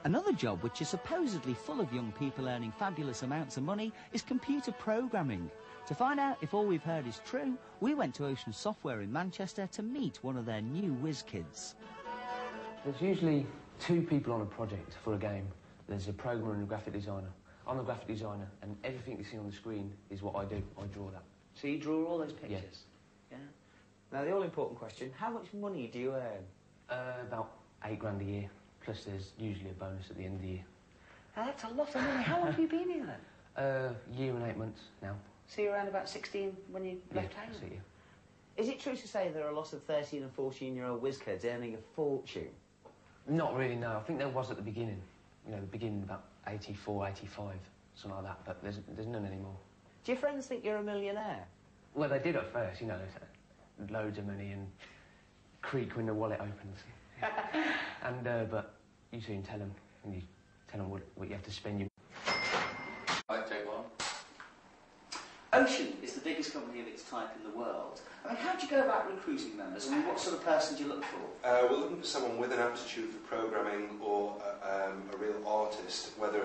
Another job which is supposedly full of young people earning fabulous amounts of money is computer programming. To find out if all we've heard is true, we went to Ocean Software in Manchester to meet one of their new whiz kids. There's usually 2 people on a project for a game. There's a programmer and a graphic designer. I'm the graphic designer, and everything you see on the screen is what I do. I draw that. So you draw all those pictures? Yes. Yeah. Now, the all-important question, how much money do you earn? About £8 grand a year, plus there's usually a bonus at the end of the year. Now, that's a lot of money. How long have you been here, then? Year and 8 months now. So you're around about 16 when you left home? That's it, yeah. Is it true to say there are a lot of 13 and 14-year-old whiz kids earning a fortune? Not really, no. I think there was at the beginning. You know, the beginning about 84, 85, something like that, but there's none anymore. Do your friends think you're a millionaire? Well, they did at first, you know, loads of money and creak when the wallet opens. And, but you soon tell them, and you tell them what you have to spend your... Right, Chegwin. Ocean is the biggest company of its type in the world. I mean, how do you go about recruiting members? I mean, what sort of person do you look for? We're looking for someone with an aptitude for programming or a real artist, whether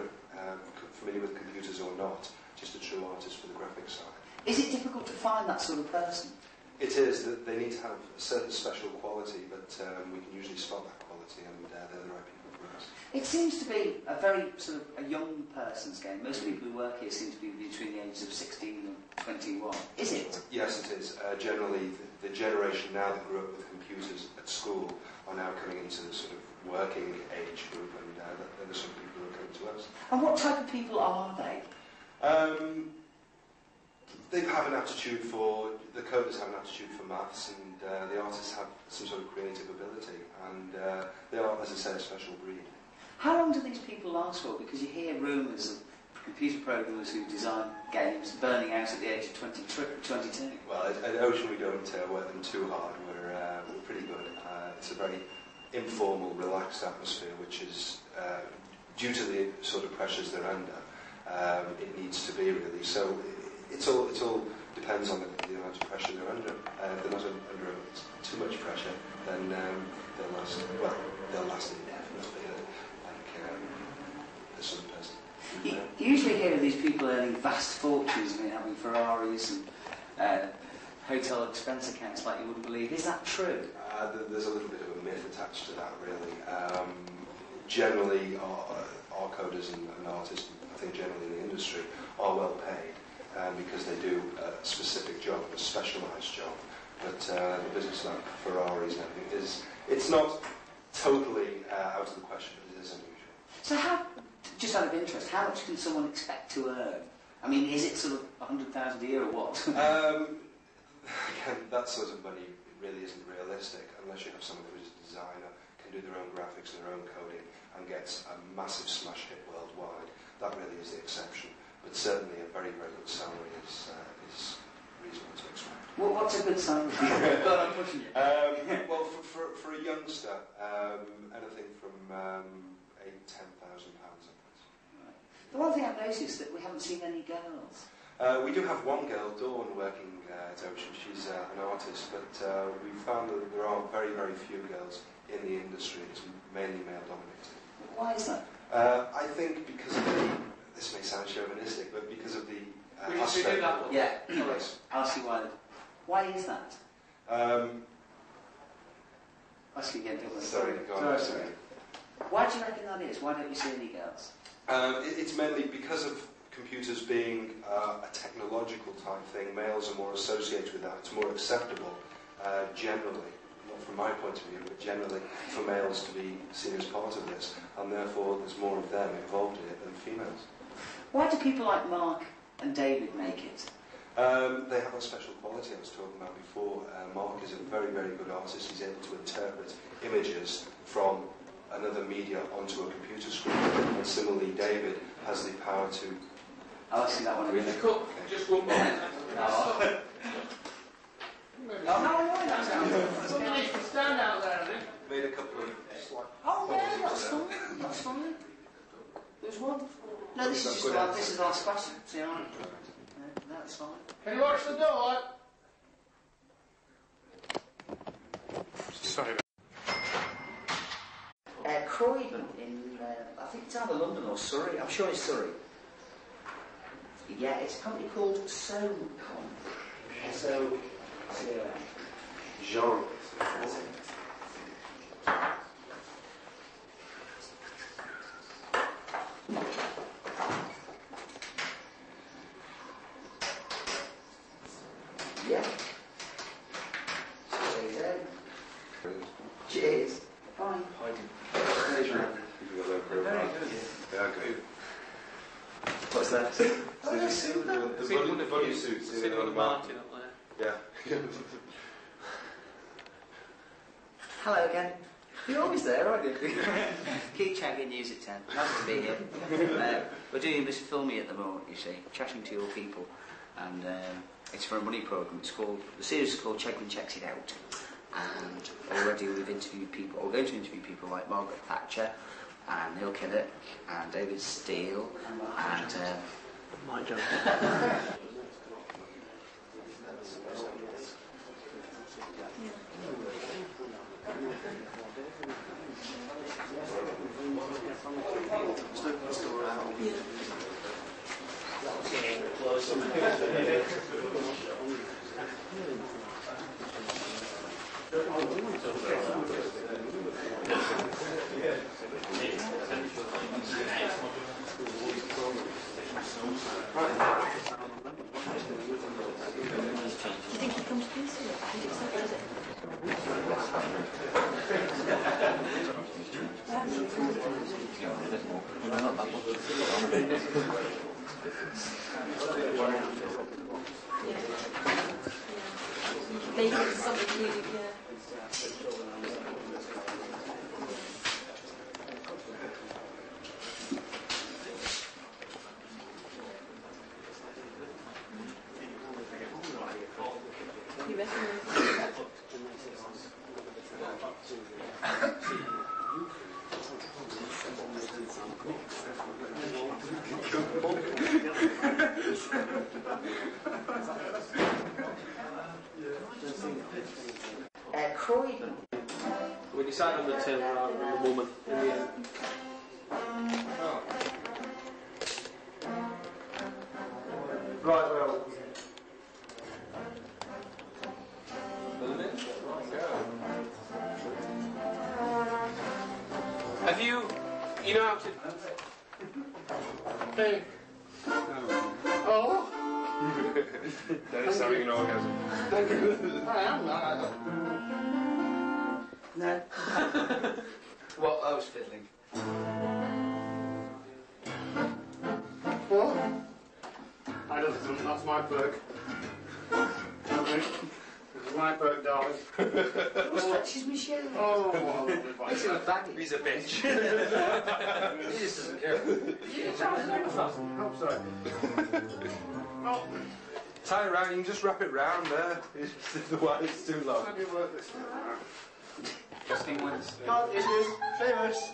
familiar with computers or not, just a true artist for the graphics side. Is it difficult to find that sort of person? It is. That they need to have a certain special quality, but we can usually spot that quality, and they're the right people for us. It seems to be a very sort of a young person's game. Most people who work here seem to be between the ages of 16 and 21. Is it? Yes, it is. Generally, the generation now that grew up with computers at school are now coming into the sort of working age group, and they're the sort of people who are coming to us. And what type of people are they? They have an aptitude for, the coders have an aptitude for maths, and the artists have some sort of creative ability, and they are, as I say, a special breed. How long do these people last for? Because you hear rumours of computer programmers who design games burning out at the age of 22. Well, at Ocean we don't work them too hard. We're pretty good. It's a very informal, relaxed atmosphere, which is, due to the sort of pressures they're under, it needs to be really. So it all depends on the amount of pressure they're under. If they're not under too much pressure, then they'll last, well, they'll last indefinitely, like the sort of person. You usually hear of these people earning vast fortunes, I mean, having Ferraris and hotel expense accounts like you wouldn't believe. Is that true? There's a little bit of a myth attached to that, really. Generally, our coders and artists, I think generally in the industry, are well paid because they do a specific job, a specialised job. But the business like Ferraris and everything it's not totally out of the question, but it is unusual. So how, just out of interest, how much can someone expect to earn? I mean, is it sort of 100,000 a year or what? Again, that sort of money really isn't realistic unless you have someone who's a designer, can do their own graphics and their own coding, and gets a massive smash hit worldwide. That really is the exception. But certainly a very, very good salary is reasonable to expect. Well, what's a good salary? God, I'm pushing you. Well, for a youngster, anything from £8,000 to £10,000 upwards. Right. The one thing I've noticed is that we haven't seen any girls. We do have one girl, Dawn, working at Ocean. She's an artist, but we've found that there are very, very few girls in the industry. It's mainly male-dominated. Why is that? I think because of the, this may sound chauvinistic, but because of the aspect... Yeah, yes. I'll see why. Why is that? Ask you again, don't worry. Sorry, go on. Sorry. Why do you reckon that is? Why don't you see any girls? It's mainly because of computers being a technological type thing. Males are more associated with that. It's more acceptable, generally, not from my point of view, but generally for males to be seen as part of this, and therefore there's more of them involved in it than females. Why do people like Mark and David make it? They have a special quality I was talking about before. Mark is a very, very good artist. He's able to interpret images from another media onto a computer screen, and similarly David has the power to... I'll see that one again. Just one more. No, Somebody needs to stand out there, I think. Made a couple of slight... Oh, yeah, that's fine. That's fine. There's one. No, this is just the last, this is the last question. See, all right? No, that's fine. Can you watch the door? Sorry. Croydon in I think it's either London or Surrey. I'm sure it's Surrey. Yeah, it's a company called SOCOM. S-O-C-O-M. Jean. Yeah. Cheers. Bye. Very good. What's that? The bodysuits. Sitting on the Martin up there. Yeah. Hello again. You're always there, aren't you? Keep Chegwin News at 10. Nice to be here. We're doing this filming at the moment, you see, chatting to your people, and it's for a money programme. The series is called Chegwin Checks It Out, and already we've interviewed people, or we're going to interview people like Margaret Thatcher, and Neil Kinnock, and David Steele, and Mike Jones. You think he comes to this? I think it's not, is it? They give something to you, yeah. You reckon? Croydon. We decided on the tail rather than the woman in the end. Right, well. Have you know how to... Hey. Oh. Dennis having an orgasm. Thank you. I am. No. What? I was fiddling. What? I don't. That's my perk. This is my perk, darling. Stretches me shit. Oh, what This is a baggy. He's a bitch. He just doesn't care. I'm sorry. Oh. Tie it round, you can just wrap it round there. Otherwise it's too long. How do you work this? Justin wins. God, it is famous.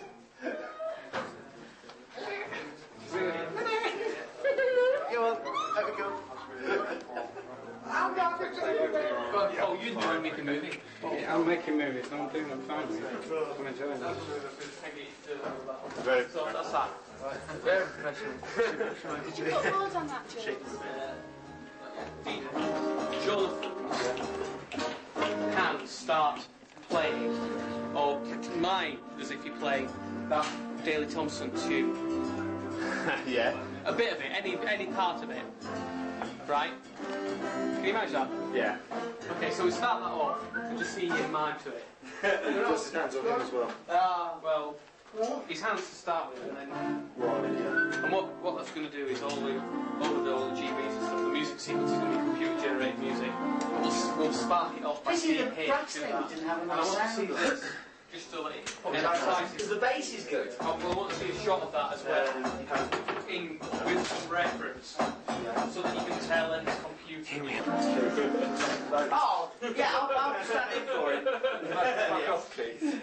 Go on, have a go. Oh, you're doing make a movie. Yeah, I'm making movies. I'm doing them fine. I'm enjoying them. Very So that's that. Very professional. Did you Put words on that, Jules. Jonathan can start playing, or mine, as if you play that Daley Thompson tune. yeah. A bit of it, any part of it. Right? Can you imagine that? Yeah. Okay, so we start that off and just see your mind to it. Just hands on him as well. Well, his hands to start with, and then. And what that's going to do is all the GBs and stuff, the music sequence is going to be computer generated music. We'll spark it off by This is seeing the here. brass thing that. didn't have And I enough want to see sound. this, just to let it emphasise Because it. the bass is good. I want to see a shot of that as well, with some reference, so that you can tell and it's computer. Oh, yeah, I'll stand in for it. Fuck off, please.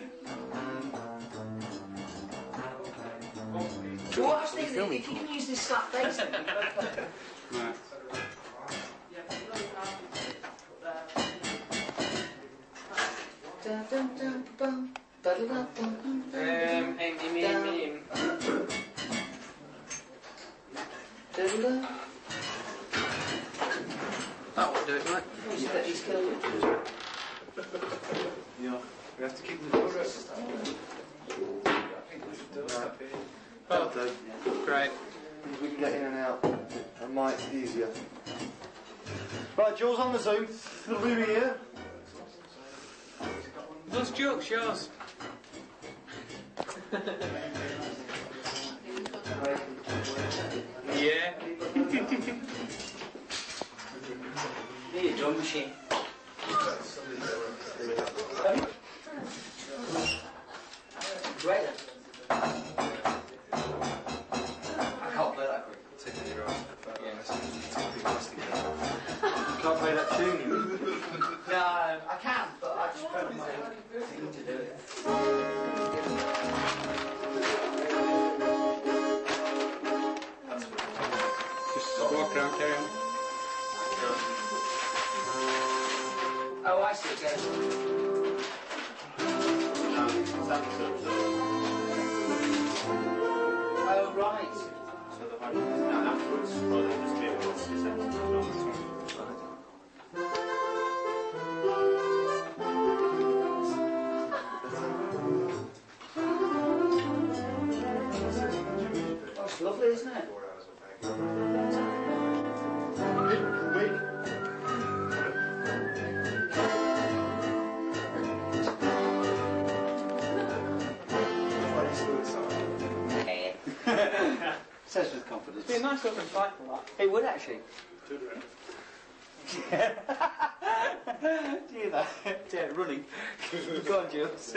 So what I was thinking, if you can use this slap bass. Right. Dun, dun, dun, dun, da, da, da, dun, dun, dun, dun. That won't do it, right? He's killed it. Yeah. We have to keep the door open. Oh, great. We can get in and out. That might be easier. Right, Jules on the Zoom. Little Ruby here. Those jokes, yours. Yeah. Need a drum machine. Great. I can't play that quick. You can't play that tune, you mean? No, I can, but I just found my thing to do it. Just walk around, carry on. Oh, I see, okay. Oh, right. So the now afterwards, rather than just be able to descend to the Oh, it's lovely, isn't it? Says with confidence. It'd be a nice open cycle, that. It would actually. Do you that? Yeah, running. Go on, Jules.